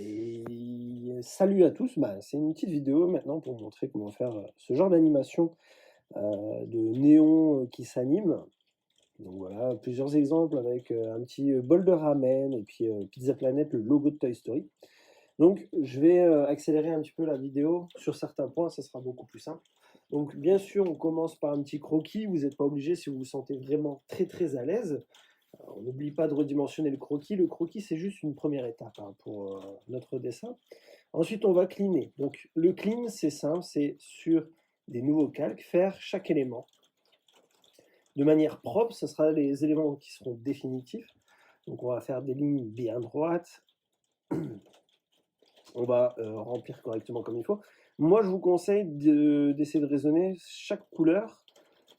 Et salut à tous, c'est une petite vidéo maintenant pour montrer comment faire ce genre d'animation de néon qui s'anime. Donc voilà, plusieurs exemples avec un petit bol de ramen et puis Pizza Planet, le logo de Toy Story. Donc je vais accélérer un petit peu la vidéo sur certains points, ça sera beaucoup plus simple. Donc bien sûr, on commence par un petit croquis, vous n'êtes pas obligé si vous vous sentez vraiment très à l'aise. On n'oublie pas de redimensionner le croquis. Le croquis, c'est juste une première étape pour notre dessin. Ensuite, on va cleaner. Donc, le clean, c'est simple, c'est sur des nouveaux calques, faire chaque élément de manière propre. Ce sera les éléments qui seront définitifs. Donc, on va faire des lignes bien droites. On va remplir correctement comme il faut. Moi, je vous conseille d'essayer de raisonner. Chaque couleur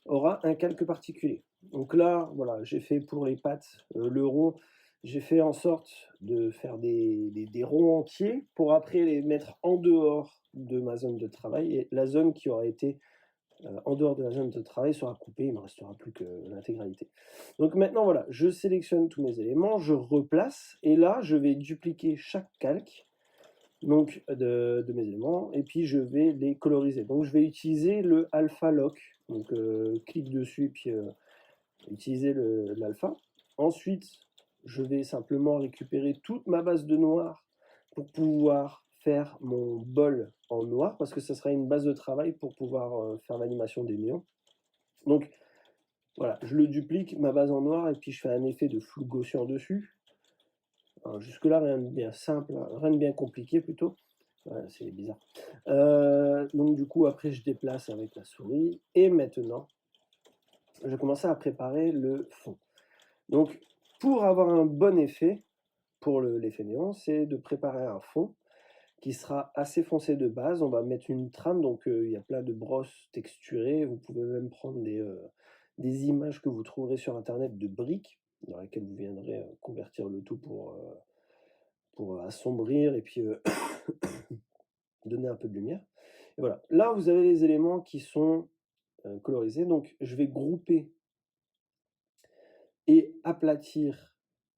aura un calque particulier. Donc là, voilà, j'ai fait pour les pattes le rond, j'ai fait en sorte de faire des ronds entiers pour après les mettre en dehors de ma zone de travail. Et la zone qui aura été en dehors de la zone de travail sera coupée, il ne me restera plus que l'intégralité. Donc maintenant, voilà, je sélectionne tous mes éléments, je replace, et là, je vais dupliquer chaque calque donc de mes éléments, et puis je vais les coloriser. Donc je vais utiliser le Alpha Lock, donc clique dessus, et puis utiliser l'alpha. Ensuite, je vais simplement récupérer toute ma base de noir pour pouvoir faire mon bol en noir, parce que ça sera une base de travail pour pouvoir faire l'animation des néons. Donc voilà, je le duplique, ma base en noir, et puis je fais un effet de flou gaussien dessus. Jusque-là, rien de bien simple, rien de bien compliqué plutôt. Ouais, c'est bizarre. Donc du coup, après, je déplace avec la souris. Et maintenant, je vais commencer à préparer le fond. Donc, pour avoir un bon effet, pour l'effet néon, c'est de préparer un fond qui sera assez foncé de base. On va mettre une trame, donc il y a plein de brosses texturées. Vous pouvez même prendre des images que vous trouverez sur Internet de briques, dans lesquelles vous viendrez convertir le tout pour assombrir et puis donner un peu de lumière. Et voilà. Là, vous avez les éléments qui sont colorisés. Donc, je vais grouper et aplatir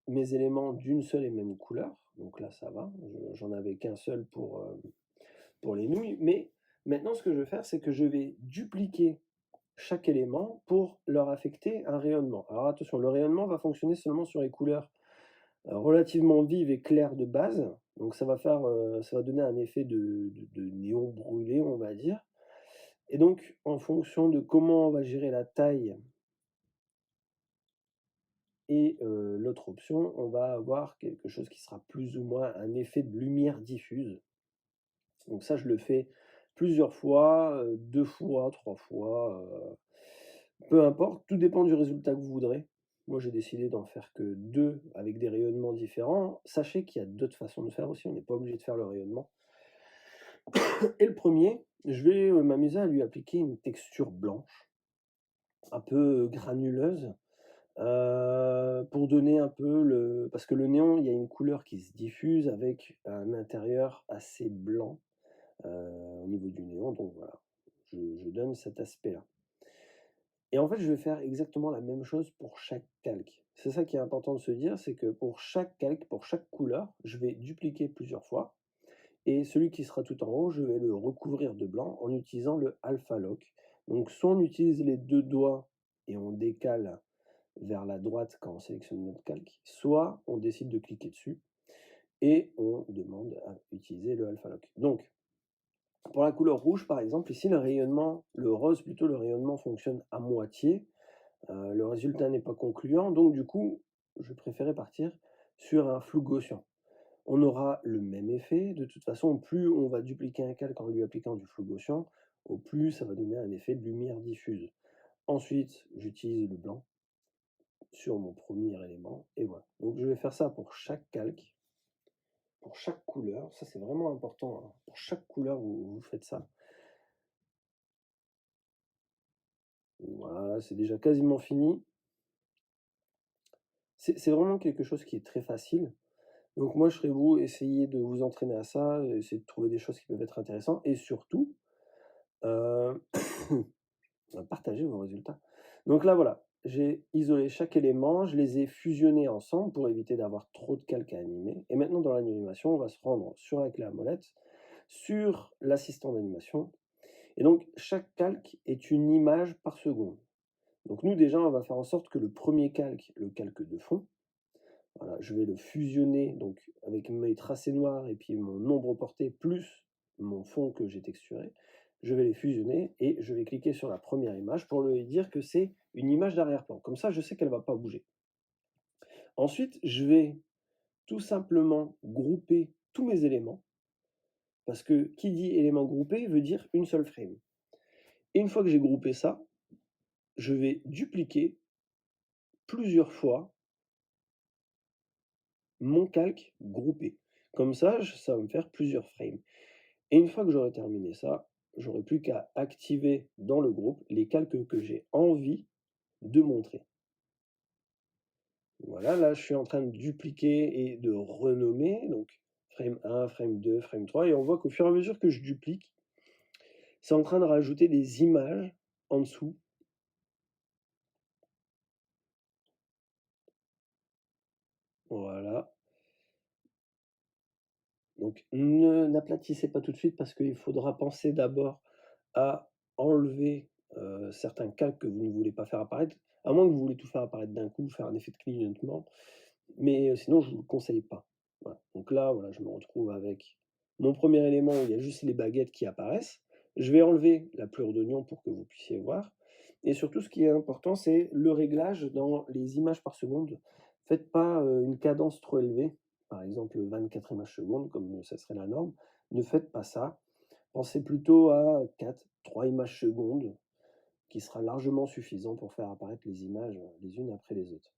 mes éléments d'une seule et même couleur. Donc là, ça va. J'en avais qu'un seul pour les nouilles. Mais maintenant, ce que je vais faire, c'est que je vais dupliquer chaque élément pour leur affecter un rayonnement. Alors attention, le rayonnement va fonctionner seulement sur les couleurs relativement vives et claires de base. Donc ça va donner un effet de néon brûlé, on va dire. Et donc, en fonction de comment on va gérer la taille et l'autre option, on va avoir quelque chose qui sera plus ou moins un effet de lumière diffuse. Donc ça, je le fais plusieurs fois, 2 fois, 3 fois, peu importe, tout dépend du résultat que vous voudrez. Moi, j'ai décidé d'en faire que 2 avec des rayonnements différents. Sachez qu'il y a d'autres façons de faire aussi, on n'est pas obligé de faire le rayonnement. Et le premier, je vais m'amuser à lui appliquer une texture blanche, un peu granuleuse, pour donner un peu parce que le néon, il y a une couleur qui se diffuse avec un intérieur assez blanc, au niveau du néon, donc voilà, je donne cet aspect-là. Et en fait, je vais faire exactement la même chose pour chaque calque. C'est ça qui est important de se dire, c'est que pour chaque calque, pour chaque couleur, je vais dupliquer plusieurs fois et celui qui sera tout en haut, je vais le recouvrir de blanc en utilisant le Alpha Lock. Donc soit on utilise les 2 doigts et on décale vers la droite quand on sélectionne notre calque, soit on décide de cliquer dessus et on demande à utiliser le Alpha Lock. Donc, pour la couleur rouge, par exemple, ici, le rose plutôt, le rayonnement fonctionne à moitié. Le résultat n'est pas concluant, donc du coup, je préférais partir sur un flou gaussien. On aura le même effet, de toute façon, plus on va dupliquer un calque en lui appliquant du flou gaussien, au plus ça va donner un effet de lumière diffuse. Ensuite, j'utilise le blanc sur mon premier élément, et voilà. Donc je vais faire ça pour chaque calque, pour chaque couleur, ça c'est vraiment important, hein. Pour chaque couleur, vous faites ça. Voilà, c'est déjà quasiment fini. C'est vraiment quelque chose qui est très facile. Donc moi, je serais vous, essayez de vous entraîner à ça, essayez de trouver des choses qui peuvent être intéressantes et surtout, heu, partagez vos résultats. Donc là, voilà, j'ai isolé chaque élément, je les ai fusionnés ensemble pour éviter d'avoir trop de calque à animer. Et maintenant, dans l'animation, on va se rendre sur la clé à molette, sur l'assistant d'animation. Et donc, chaque calque est une image par seconde. Donc nous, déjà, on va faire en sorte que le premier calque, le calque de fond, voilà, je vais le fusionner donc avec mes tracés noirs et puis mon ombre portée plus mon fond que j'ai texturé. Je vais les fusionner et je vais cliquer sur la première image pour lui dire que c'est une image d'arrière-plan. Comme ça, je sais qu'elle ne va pas bouger. Ensuite, je vais tout simplement grouper tous mes éléments parce que qui dit élément groupé veut dire une seule frame. Et une fois que j'ai groupé ça, je vais dupliquer plusieurs fois mon calque groupé. Comme ça va me faire plusieurs frames. Et une fois que j'aurai terminé ça, j'aurai plus qu'à activer dans le groupe les calques que j'ai envie de montrer. Voilà, là, je suis en train de dupliquer et de renommer, donc frame 1, frame 2, frame 3, et on voit qu'au fur et à mesure que je duplique, c'est en train de rajouter des images en dessous. Voilà. Donc, n'aplatissez pas tout de suite parce qu'il faudra penser d'abord à enlever certains calques que vous ne voulez pas faire apparaître, à moins que vous voulez tout faire apparaître d'un coup, faire un effet de clignotement, mais sinon je ne vous le conseille pas. Voilà. Donc là, voilà, je me retrouve avec mon premier élément où il y a juste les baguettes qui apparaissent. Je vais enlever la pleure d'oignon pour que vous puissiez voir. Et surtout, ce qui est important, c'est le réglage dans les images par seconde. Faites pas une cadence trop élevée, par exemple 24 images secondes, comme ça serait la norme. Ne faites pas ça. Pensez plutôt à 4, 3 images secondes, qui sera largement suffisant pour faire apparaître les images les unes après les autres.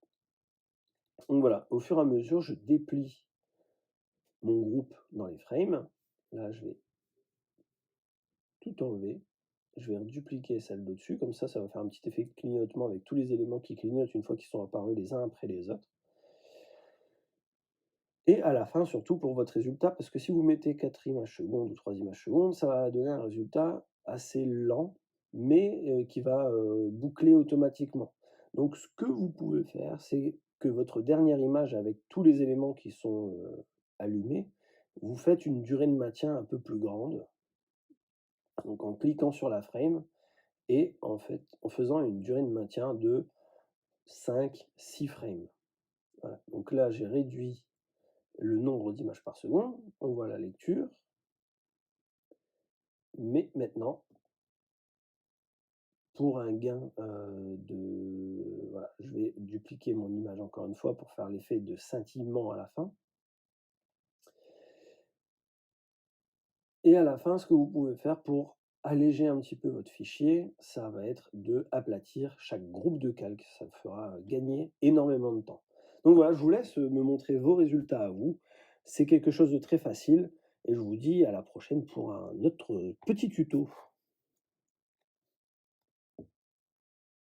Donc voilà, au fur et à mesure, je déplie mon groupe dans les frames. Là, je vais tout enlever. Je vais redupliquer celle d'au-dessus, comme ça va faire un petit effet de clignotement avec tous les éléments qui clignotent une fois qu'ils sont apparus les uns après les autres. Et à la fin, surtout pour votre résultat, parce que si vous mettez 4 images secondes ou 3 images secondes, ça va donner un résultat assez lent, mais qui va boucler automatiquement. Donc ce que vous pouvez faire, c'est que votre dernière image avec tous les éléments qui sont allumés, vous faites une durée de maintien un peu plus grande, donc en cliquant sur la frame et en fait en faisant une durée de maintien de 5-6 frames. Voilà. Donc là, j'ai réduit le nombre d'images par seconde, on voit la lecture, mais maintenant, pour un gain de... Voilà, je vais dupliquer mon image encore une fois pour faire l'effet de scintillement à la fin. Et à la fin, ce que vous pouvez faire pour alléger un petit peu votre fichier, ça va être de aplatir chaque groupe de calques. Ça fera gagner énormément de temps. Donc voilà, je vous laisse me montrer vos résultats à vous. C'est quelque chose de très facile et je vous dis à la prochaine pour un autre petit tuto.